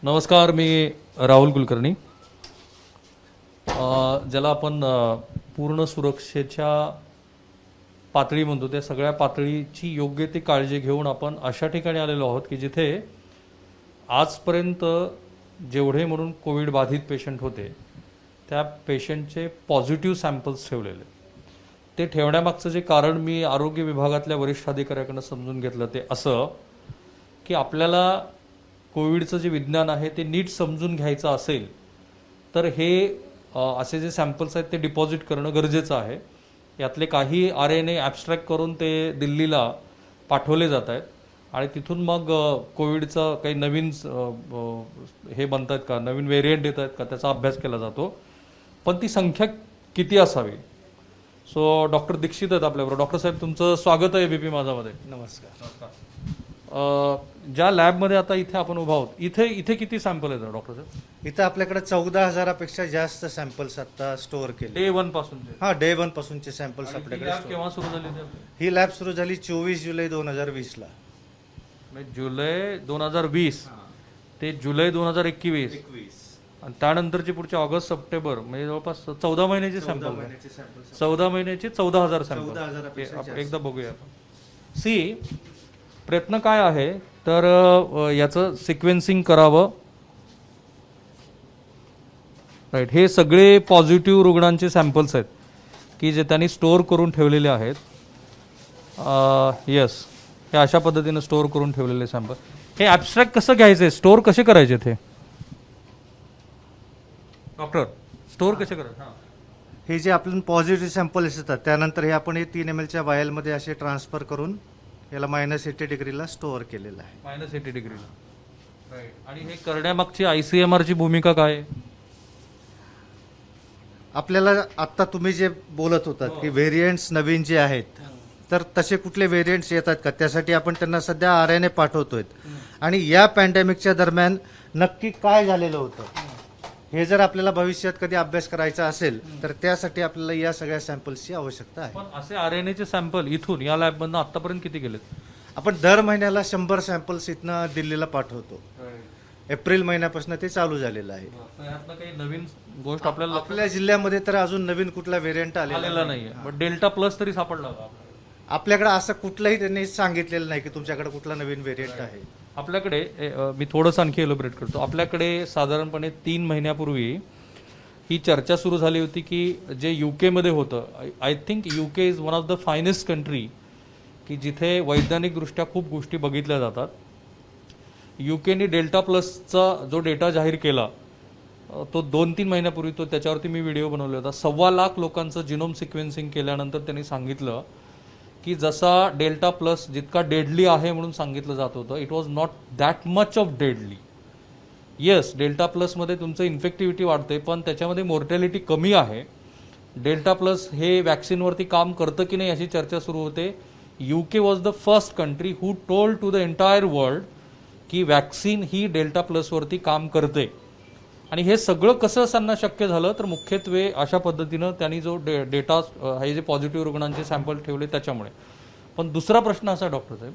नमस्कार, मी राहुल कुलकर्णी. ज्याला आपण पूर्ण सुरक्षेच्या पातळी म्हणतो, त्या सगळ्या पातळीची योग्य ती काळजी घेऊन आपण अशा ठिकाणी आलेलो आहोत की जिथे आजपर्यंत जेवढे म्हणून कोविड बाधित पेशंट होते त्या पेशंटचे पॉझिटिव्ह सॅम्पल्स ठेवलेले. ते ठेवण्यामागचं जे कारण मी आरोग्य विभागातल्या वरिष्ठ अधिकाऱ्याकडनं समजून घेतलं ते असं की आपल्याला कोविडचं जे विज्ञान आहे ते नीट समजून घ्यायचं असेल तर हे असे जे सॅम्पल्स आहेत ते डिपॉझिट करणं गरजेचं आहे. यातले काही RNA ॲब्स्ट्रॅक्ट करून ते दिल्लीला पाठवले जात आहेत आणि तिथून मग कोविडचं काही नवीन हे बनत आहेत का, नवीन व्हेरियंट येत आहेत का, त्याचा अभ्यास केला जातो. पण ती संख्या किती असावी. सो डॉक्टर दीक्षित आहेत आपल्याबरोबर. डॉक्टर साहेब, तुमचं स्वागत आहे ABP माझामध्ये. नमस्कार. ज्या लॅबमध्ये आता इथे आपण उभा आहोत, इथे किती सॅम्पल आहेत डॉक्टर साहेब? इथं आपल्याकडे 14,000पेक्षा जास्त सॅम्पल्स आता स्टोअर केले. डे 1 पासून? हा, डे 1 पासूनचे सॅम्पल्स आपल्याकडे. केव्हा सुरू झाली? ही लॅब सुरू झाली 24 जुलै 2020ला. म्हणजे जुलै 2020 ते जुलै 2021 आणि त्यानंतरची पुढचे ऑगस्ट सप्टेंबर, म्हणजे जवळपास 14 महिन्याचे सॅम्पल. 14 महिन्याचे 14,000 सॅम्पल. एकदा बघूया. प्रयत्न काय आहे तर याचं सिक्वेन्सिंग करावं. राईट, हे सगळे पॉझिटिव्ह रुग्णांचे सॅम्पल्स आहेत की जे त्यांनी स्टोअर करून ठेवलेले आहेत. येस, हे अशा पद्धतीने स्टोअर करून ठेवलेले सॅम्पल. हे ॲब्स्ट्रॅक्ट कसं घ्यायचे, स्टोअर कसे करायचे ते डॉक्टर? स्टोअर कसे करायचे? हे जे आपल्याला पॉझिटिव्ह सॅम्पल्स येतात त्यानंतर हे आपण 3 ml वायलमध्ये असे ट्रान्सफर करून याला -80 डिग्रीला स्टोअर केलेलं आहे. -80 डिग्रीला. राईट. आणि हे करण्यामागची ICMR ची भूमिका काय आहे? आपल्याला आत्ता तुम्ही जे बोलत होतात की व्हेरियंट्स नवीन जे आहेत तर तसे कुठले व्हेरियंट्स येतात का, त्यासाठी आपण त्यांना सध्या RNA पाठवतोय. आणि या पॅन्डेमिकच्या दरम्यान नक्की काय झालेलं होतं हे जर आपल्याला भविष्यात कधी अभ्यास करायचा असेल तर त्यासाठी आपल्याला या सगळ्या सॅम्पल्सची आवश्यकता आहे. पण असे RNAचे सॅम्पल इथून या लॅबमधनं आतापर्यंत किती गेलेत? आपण दर महिन्याला 100 सॅम्पल्स इथनं दिल्लीला पाठवतो. एप्रिल महिन्यापासून ते चालू झालेलं आहे. काही नवीन गोष्ट आपल्याला आपल्या जिल्ह्यामध्ये तर अजून नवीन कुठला व्हेरियंट आलेला नाहीये. बट डेल्टा प्लस तरी सापडला होता आपल्याकडे. असं कुठलंही त्यांनी सांगितलेलं नाही की तुमच्याकडे कुठला नवीन व्हेरियंट आहे. आपल्याकडे. मी थोडंसं आणखी एलोबरेट करतो. आपल्याकडे साधारणपणे 3 महिन्यापूर्वी ही चर्चा सुरू झाली होती की जे UK मध्ये होतं, I think UK is one of the finest country की जिथे वैज्ञानिकदृष्ट्या खूप गोष्टी बघितल्या जातात. UKने डेल्टा प्लसचा जो डेटा जाहीर केला तो 2-3 महिन्यापूर्वी, तो त्याच्यावरती मी व्हिडिओ बनवला होता. 1.25 लाख लोकांचं जिनोम सिक्वेन्सिंग केल्यानंतर त्यांनी सांगितलं की जसा डेल्टा प्लस जितका डेडली आहे म्हणून सांगितलं जात होतं, it was not that much of deadly. Yes, delta प्लसमध्ये तुमचं इन्फेक्टिव्हिटी वाढते पण त्याच्यामध्ये मोर्टॅलिटी कमी आहे. डेल्टा प्लस हे वॅक्सिनवरती काम करतं की नाही अशी चर्चा सुरू होते. UK was the first country who told to the entire world की वॅक्सिन ही डेल्टा प्लसवरती काम करते. आणि हे सगळं कसं त्यांना शक्य झालं तर मुख्यत्वे अशा पद्धतीनं त्यांनी जो डेटा हे जे पॉझिटिव्ह रुग्णांचे सॅम्पल ठेवले त्याच्यामुळे. पण दुसरा प्रश्न असा डॉक्टर साहेब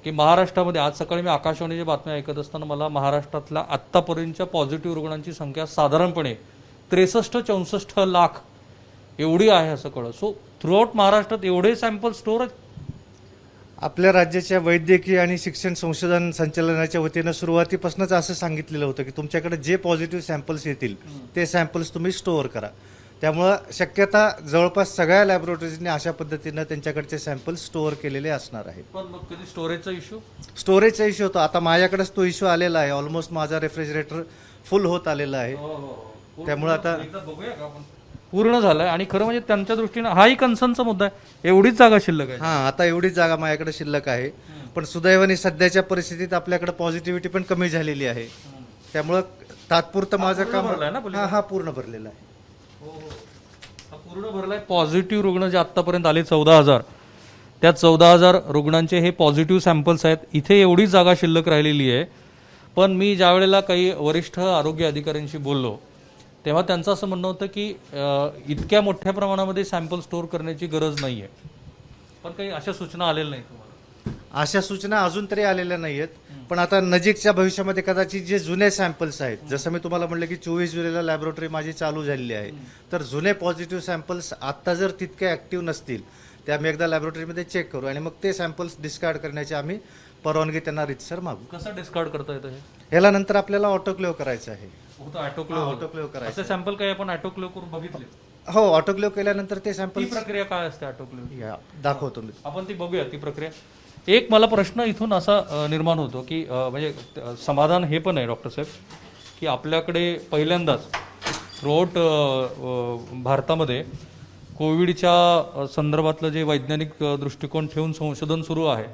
की महाराष्ट्रामध्ये आज सकाळी मी आकाशवाणीच्या बातम्या ऐकत असताना मला महाराष्ट्रातल्या आत्तापर्यंतच्या पॉझिटिव्ह रुग्णांची संख्या साधारणपणे 63-64 लाख एवढी आहे असं कळलं. सो थ्रूआउट महाराष्ट्रात एवढे सॅम्पल स्टोअर आहेत. आपल्या राज्याच्या वैद्यकीय आणि शिक्षण संशोधन संचालनाच्या वतीनं सुरुवातीपासूनच असं सांगितलेलं होतं की तुमच्याकडे जे पॉझिटिव्ह सॅम्पल्स येतील ते सॅम्पल्स तुम्ही स्टोअर करा. त्यामुळं शक्यता जवळपास सगळ्या लॅबोरेटरीजने अशा पद्धतीनं त्यांच्याकडचे सॅम्पल्स स्टोअर केलेले असणार आहेत. पण मग कधी स्टोरेजचा इश्यू होतो. आता माझ्याकडेच तो इश्यू आलेला आहे. ऑलमोस्ट माझा रेफ्रिजरेटर फुल होत आलेला आहे. त्यामुळे आता पूर्ण झालाय. आणि खरं म्हणजे त्यांच्या दृष्टीनं हाही कन्सर्नचा मुद्दा आहे. एवढीच जागा शिल्लक आहे. आता एवढीच जागा माझ्याकडे शिल्लक आहे. पण सुदैवाने सध्याच्या परिस्थितीत आपल्याकडे पॉझिटिव्हिटी पण कमी झालेली आहे. त्यामुळं तात्पुरतं माझं काम पूर्ण भरलेलं आहे. पूर्ण भरलाय. पॉझिटिव्ह रुग्ण जे आतापर्यंत आले 14,000, त्या 14,000 रुग्णांचे हे पॉझिटिव्ह सॅम्पल्स आहेत. इथे एवढीच जागा शिल्लक राहिलेली आहे. पण मी ज्या वेळेला काही वरिष्ठ आरोग्य अधिकाऱ्यांशी बोललो तेव्हा त्यांचं असं म्हणणं होतं की इतक्या मोठ्या प्रमाणामध्ये सॅम्पल स्टोअर करण्याची गरज नाही आहे. पण काही अशा सूचना आलेल्या नाहीत तुम्हाला? अशा सूचना अजून तरी आलेल्या नाहीयेत. पण आता नजीकच्या भविष्यामध्ये कदाचित जे जुने सॅम्पल्स आहेत, जसं मी तुम्हाला म्हटलं की 24 जुलैला लॅबोरेटरी माझी चालू झालेली आहे, तर जुने पॉझिटिव्ह सॅम्पल्स आत्ता जर तितके ॲक्टिव्ह नसतील ते आम्ही एकदा लॅबोरेटरीमध्ये चेक करू आणि मग ते सॅम्पल्स डिस्कार्ड करण्याची आम्ही परवानगी त्यांना रितसर मागू. कसं डिस्कार्ड करता येतं हे? ह्याला नंतर आपल्याला ऑटोक्लेव्ह करायचं आहे. होतं ऑटोक्लेव्ह. ऑटोक्लेव्ह करायचं. असे सॅम्पल काय आपण ऑटोक्लेव्ह करून बघितले? हो, ऑटोक्लेव्ह केल्यानंतर ते ती सॅम्पल प्रक्रिया काय असते ऑटोक्लेव्ह? दाखवतो मी. आपण ती बघूया ती प्रक्रिया. एक मला प्रश्न इथून असा निर्माण होतो की म्हणजे समाधान हे पण आहे डॉक्टर साहेब की आपल्याकडे पहिल्यांदाच थ्रूआउट भारतामध्ये कोविडच्या संदर्भातलं जे वैज्ञानिक दृष्टिकोन ठेवून संशोधन सुरू आहे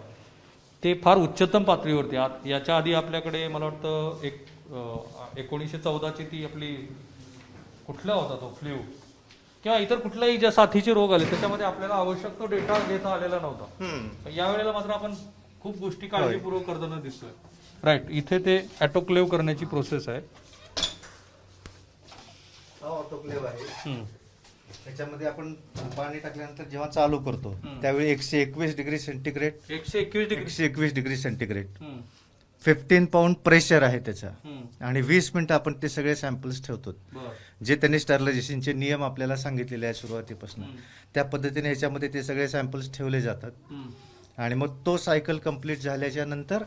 ते फार उच्चतम पातळीवरती. याच्या आधी आपल्याकडे मला वाटतं 1914ची ती आपली कुठला होता तो फ्ल्यू किंवा इतर कुठल्याही ज्या साथीचे रोग आले त्याच्यामध्ये आपल्याला आवश्यक तो डेटा घेता आलेला नव्हता. यावेळेला मात्र आपण खूप गोष्टी काळजीपूर्वक करताना दिसतोय. राईट, इथे ते ऑटोक्लेव्ह करण्याची प्रोसेस आहे. ऑटोक्लेव्ह आहे. त्याच्यामध्ये आपण पाणी टाकल्यानंतर जेव्हा चालू करतो त्यावेळी 121 degree centigrade 121 degree centigrade 15 pound pressure आहे त्याचा आणि 20 मिनिटं आपण ते सगळे सॅम्पल्स ठेवतो जे त्यांनी स्टरलायझेशनचे नियम आपल्याला सांगितलेले आहे सुरुवातीपासून. त्या पद्धतीने याच्यामध्ये ते सगळे सॅम्पल्स ठेवले जातात आणि मग तो सायकल कंप्लीट झाल्याच्या नंतर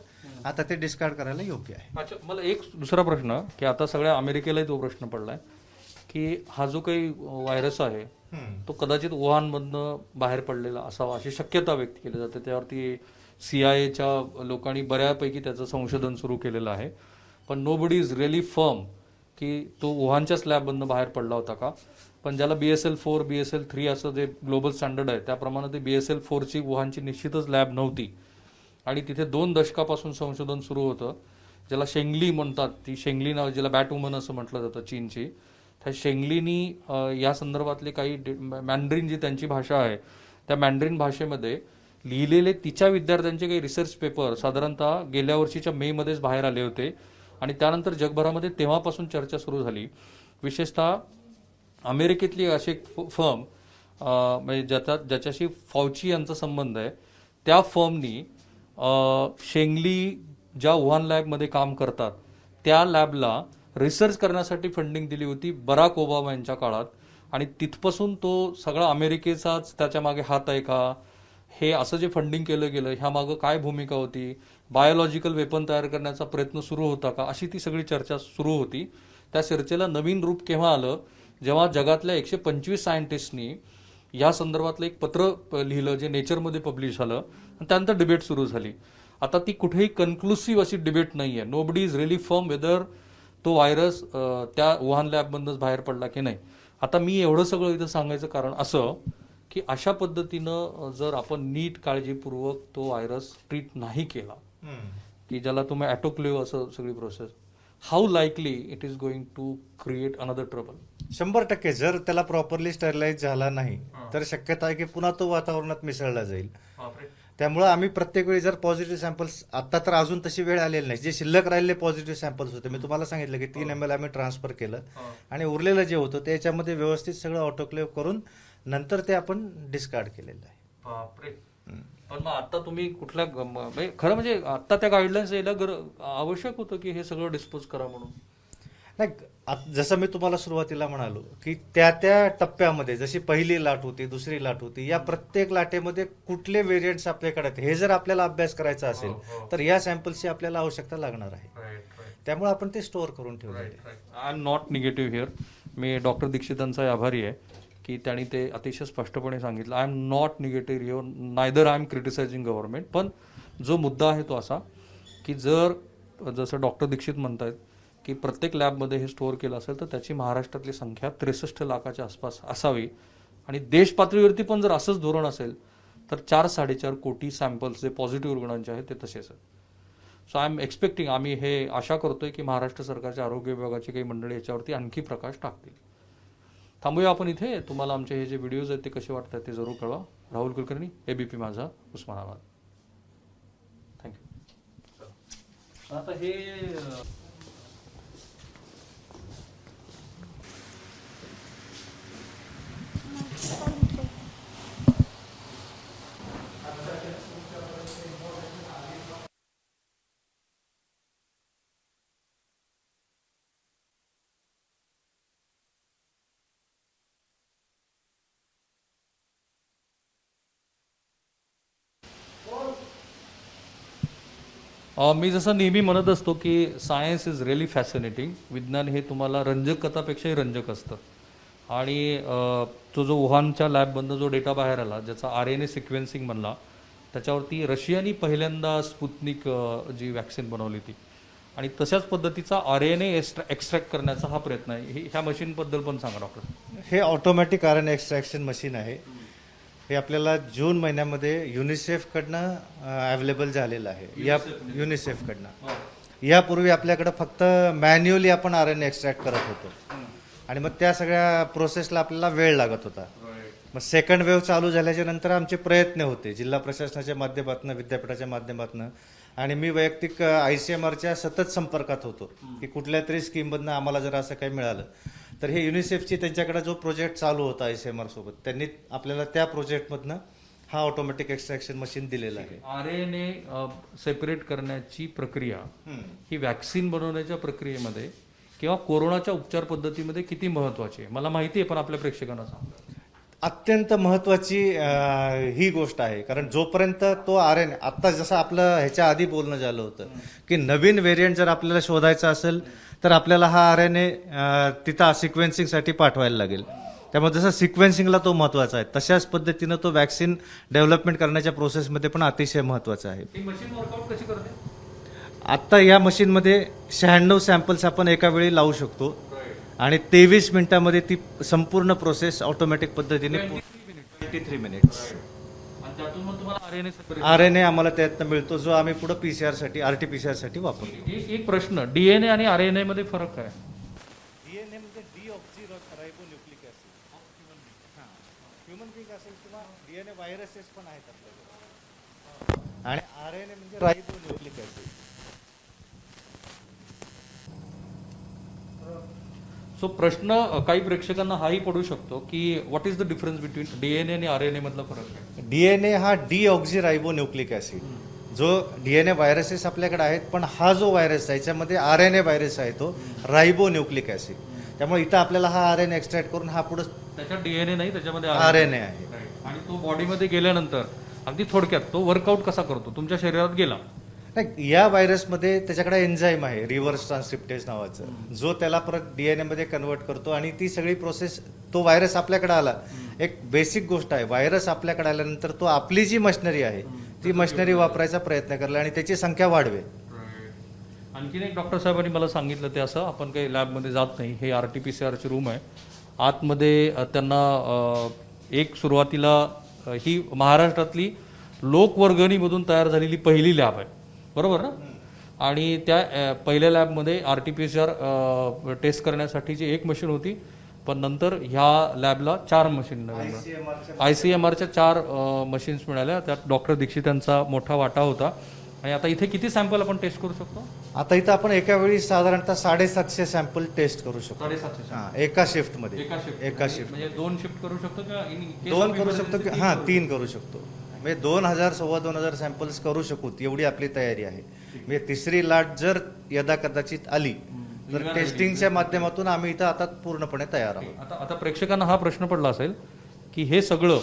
आता ते डिस्कार्ड करायला योग्य आहे. अच्छा, मला एक दुसरा प्रश्न की आता सगळ्या अमेरिकेलाही तो प्रश्न पडलाय की हा जो काही व्हायरस आहे तो कदाचित वुहानमधनं बाहेर पडलेला असावा अशी शक्यता व्यक्त केली जाते. त्यावरती CIA लोकांनी बऱ्यापैकी त्याचं संशोधन सुरू केलेलं आहे. पण nobody is really firm की तो वुहानच्याच लॅबमधनं बाहेर पडला होता का. पण ज्याला BSL-4 BSL-3 असं जे ग्लोबल स्टँडर्ड आहे त्याप्रमाणे ते BSL-4ची वुहानची निश्चितच लॅब नव्हती आणि तिथे 2 दशकापासून संशोधन सुरू होतं ज्याला शेंगली म्हणतात. ती शेंगली नाव ज्याला बॅट वुमन असं म्हटलं जातं चीनची. त्या शेंगलीनी या संदर्भातले काही मॅन्ड्रिन जी त्यांची भाषा आहे त्या मॅन्ड्रिन भाषेमध्ये लिहिलेले तिच्या विद्यार्थ्यांचे काही रिसर्च पेपर साधारणतः गेल्या वर्षीच्या मेमध्येच बाहेर आले होते आणि त्यानंतर जगभरामध्ये तेव्हापासून चर्चा सुरू झाली. विशेषतः अमेरिकेतली अशी फर्म म्हणजे ज्याच्याशी फौची यांचा संबंध आहे त्या फर्मनी शेंगली ज्या वुहान लॅबमध्ये काम करतात त्या लॅबला रिसर्च करण्यासाठी फंडिंग दिली होती बराक ओबामा यांच्या काळात आणि तिथपासून तो सगळा अमेरिकेचाच त्याच्या मागे हात आहे का, हे असं जे फंडिंग केलं गेलं ह्या मागं काय भूमिका होती, बायोलॉजिकल वेपन तयार करण्याचा प्रयत्न सुरू होता का, अशी ती सगळी चर्चा सुरू होती. त्या चर्चेला नवीन रूप केव्हा आलं जेव्हा जगातल्या 125 सायंटिस्टनी या संदर्भातलं एक पत्र लिहिलं जे नेचरमध्ये पब्लिश झालं आणि त्यानंतर डिबेट सुरू झाली. आता ती कुठेही कन्क्लुसिव्ह अशी डिबेट नाही आहे. Nobody is really firm whether तो व्हायरस त्या वुहान लॅबमधूनच बाहेर पडला की नाही. आता मी एवढं सगळं इथं सांगायचं कारण असं की अशा पद्धतीनं जर आपण नीट काळजीपूर्वक तो व्हायरस ट्रीट नाही केला की ज्याला तुम्ही ऑटोक्लेव्ह असं सगळी process, how likely it is going to create another trouble. 100% जर त्याला प्रॉपरली स्टरलाइज झाला नाही तर शक्यता आहे की पुन्हा तो वातावरणात मिसळला जाईल. त्यामुळे आम्ही प्रत्येक वेळी जर पॉझिटिव्ह सॅम्पल्स, आता तर अजून तशी वेळ आलेली नाही, जे शिल्लक राहिलेले पॉझिटिव्ह सॅम्पल्स होते मी तुम्हाला सांगितलं की 3 ml आम्ही ट्रान्सफर केलं आणि उरलेलं जे होतं त्याच्यामध्ये व्यवस्थित सगळं ऑटोक्लेव्ह करून नंतर ते आपण डिस्कार्ड केलेलं आहे. बापरे. पण मग आता तुम्ही कुठल्या खरं म्हणजे आता त्या गाईडलाईन्स यायला आवश्यक होतं की हे सगळं डिस्पोज करा म्हणून. नाही, जसं मी तुम्हाला सुरुवातीला म्हणालो की त्या त्या टप्प्यामध्ये जशी पहिली लाट होती, दुसरी लाट होती, या प्रत्येक लाटेमध्ये कुठले व्हेरियंट्स आपल्याकडे आहेत हे जर आपल्याला अभ्यास करायचा असेल तर या सॅम्पल्सची आपल्याला आवश्यकता लागणार आहे. त्यामुळे आपण ते स्टोअर करून ठेवले. I am not negative here. मी डॉक्टर दीक्षितांचा आभारी आहे की त्यांनी ते अतिशय स्पष्टपणे सांगितलं. I am not negative here, neither I am criticising government. पण जो मुद्दा आहे तो असा की जर जसं डॉक्टर दीक्षित म्हणतायत की प्रत्येक लॅबमध्ये हे स्टोअर केलं असेल तर त्याची महाराष्ट्रातली संख्या 63 लाखाच्या आसपास असावी आणि देश पातळीवरती पण जर असंच धोरण असेल तर 4-4.5 कोटी सॅम्पल्स जे पॉझिटिव्ह रुग्णांचे आहेत ते तसेच आहेत. सो आय एम एक्सपेक्टिंग, आम्ही हे आशा करतोय की महाराष्ट्र सरकारच्या आरोग्य विभागाची काही मंडळी याच्यावरती आणखी प्रकाश टाकतील. थांबूया आपण इथे. तुम्हाला आमचे हे जे व्हिडिओज आहेत ते कसे वाटतात ते जरूर कळवा. राहुल कुलकर्णी, ABP माझा, उस्मानाबाद. थँक्यू. आता हे मी जसं नेहमी म्हणत असतो की सायन्स इज रिअली फॅसिनेटिंग. विज्ञान हे तुम्हाला रंजकतापेक्षाही रंजक असतं. आणि तो जो वुहानच्या लॅबमधनं जो डेटा बाहेर आला, ज्याचा RNA सिक्वेन्सिंग म्हणला, त्याच्यावरती रशियानी पहिल्यांदा स्पुतनिक जी वॅक्सिन बनवली ती, आणि तशाच पद्धतीचा RNA एक्स्ट्रॅक्ट करण्याचा हा प्रयत्न आहे. ह्या मशीनबद्दल पण सांगा डॉक्टर. हे ऑटोमॅटिक RNA एक्स्ट्रॅक्शन मशीन आहे. हे आपल्याला जून महिन्यामध्ये युनिसेफकडनं अवेलेबल झालेलं आहे. या युनिसेफकडनं यापूर्वी आपल्याकडं फक्त मॅन्युअली आपण RNA एक्स्ट्रॅक्ट करत होतो, आणि मग त्या सगळ्या प्रोसेसला आपल्याला वेळ लागत होता. मग सेकंड वेव्ह चालू झाल्याच्या नंतर आमचे प्रयत्न होते जिल्हा प्रशासनाच्या माध्यमातून, विद्यापीठाच्या माध्यमातून, आणि मी वैयक्तिक ICMRच्या सतत संपर्कात होतो की कुठल्या तरी स्कीममधनं आम्हाला जर असं काही मिळालं तर हे युनिसेफची त्यांच्याकडे जो प्रोजेक्ट चालू होता ICMR सोबत, त्यांनी आपल्याला त्या प्रोजेक्टमधनं हा ऑटोमॅटिक एक्स्ट्रॅक्शन मशीन दिलेलं आहे. RNA सेपरेट करण्याची प्रक्रिया ही वॅक्सिन बनवण्याच्या प्रक्रियेमध्ये किंवा कोरोनाच्या उपचार पद्धतीमध्ये किती महत्वाची आहे मला माहिती आहे, पण आपल्या प्रेक्षकांना सांगा. अत्यंत महत्वाची ही गोष्ट आहे. कारण जोपर्यंत तो RNA, आत्ता जसं आपलं ह्याच्या आधी बोलणं झालं होतं की नवीन व्हेरियंट जर आपल्याला शोधायचा असेल तर आपल्याला हा RNA तिथं सिक्वेन्सिंगसाठी पाठवायला लागेल. त्यामुळे जसं सिक्वेन्सिंगला तो महत्वाचा आहे, तशाच पद्धतीनं तो वॅक्सिन डेव्हलपमेंट करण्याच्या प्रोसेसमध्ये पण अतिशय महत्वाचा आहे. ही मशीन वर्कआउट कशी करते? आत्ता या मशीनमध्ये 96 सॅम्पल्स आपण एका वेळी लावू शकतो, आणि 23 मिनिटांमध्ये ती संपूर्ण प्रोसेस ऑटोमॅटिक पद्धतीने 23 मिनिट्स. आणि त्यातून मग तुम्हाला RNA सेपरेट. RNA आम्हाला त्यातनं मिळतो, जो आम्ही पुढे PCR साठी, RT-PCR साठी वापरतो. एक प्रश्न, DNA आणि RNA मध्ये फरक काय? DNA म्हणजे डीऑक्झीरायबोन्यूक्लिक ऍसिड. ह्युमन बीइंग असेल किंवा DNA व्हायरसेस पण आहेत आपल्याकडे, आणि RNA म्हणजे रायबोन्यूक्लिक ऍसिड. सो प्रश्न काही प्रेक्षकांना हाही पडू शकतो की what is the difference between DNA आणि RNA मधला फरक काय? DNA हा डीऑक्झीरायबोन्यूक्लिक ऍसिड, जो DNA व्हायरसेस आपल्याकडे आहेत, पण हा जो व्हायरस आहे याच्यामध्ये RNA व्हायरस आहे, तो रायबोन्यूक्लिक ऍसिड. त्यामुळे इथं आपल्याला हा RNA एक्स्ट्रॅक्ट करून हा पुढे त्याच्यात DNA नाही, त्याच्यामध्ये RNA आहे. आणि तो बॉडीमध्ये गेल्यानंतर अगदी थोडक्यात तो वर्कआउट कसा करतो? तुमच्या शरीरात गेला, नाही, या व्हायरसमध्ये त्याच्याकडे एन्झाईम आहे रिव्हर्स ट्रान्सक्रिप्टेज नावाचं, जो त्याला परत DNA मध्ये कन्वर्ट करतो, आणि ती सगळी प्रोसेस, तो व्हायरस आपल्याकडे आला. एक बेसिक गोष्ट आहे, व्हायरस आपल्याकडे आल्यानंतर तो आपली जी मशिनरी आहे ती मशिनरी वापरायचा प्रयत्न करेल आणि त्याची संख्या वाढवेल. आणखीन एक डॉक्टर साहेबांनी मला सांगितलं, ते असं आपण काही लॅबमध्ये जात नाही, हे RT-PCR रूम आहे आतमध्ये. त्यांना एक सुरुवातीला ही महाराष्ट्रातली लोकवर्गणीमधून तयार झालेली पहिली लॅब आहे, बरोबर ना? आणि त्या पहिल्या लॅबमध्ये RT-PCR टेस्ट करण्यासाठीची एक मशीन होती, पण नंतर ह्या लॅबला 4 मशीन, ICMRच्या 4 मशीन्स मिळाल्या. त्यात डॉक्टर दीक्षितांचा मोठा वाटा होता. आणि आता इथे किती सॅम्पल आपण टेस्ट करू शकतो? आता इथं आपण एका वेळी साधारणतः 750 सॅम्पल टेस्ट करू शकतो. 750 एका शिफ्टमध्ये. एका शिफ्ट म्हणजे 2 शिफ्ट करू शकतो किंवा 2 करू शकतो, 3 करू शकतो. म्हणजे 2000 2,500 सॅम्पल्स करू शकू, एवढी आपली तयारी आहे. म्हणजे तिसरी लाट जर यदा कदाचित आली तर टेस्टिंगच्या माध्यमातून आम्ही इथं आता पूर्णपणे तयार आहोत. आता प्रेक्षकांना हा प्रश्न पडला असेल की हे सगळं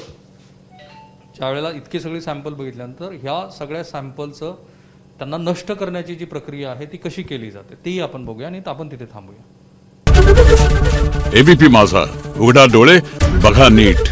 ज्यावेळेला इतके सगळे सॅम्पल बघितल्यानंतर ह्या सगळ्या सॅम्पलचं त्यांना नष्ट करण्याची जी प्रक्रिया आहे ती कशी केली जाते तेही आपण बघूया, आणि आपण तिथे थांबूया. ABP माझा, उघडा डोळे बघा नीट.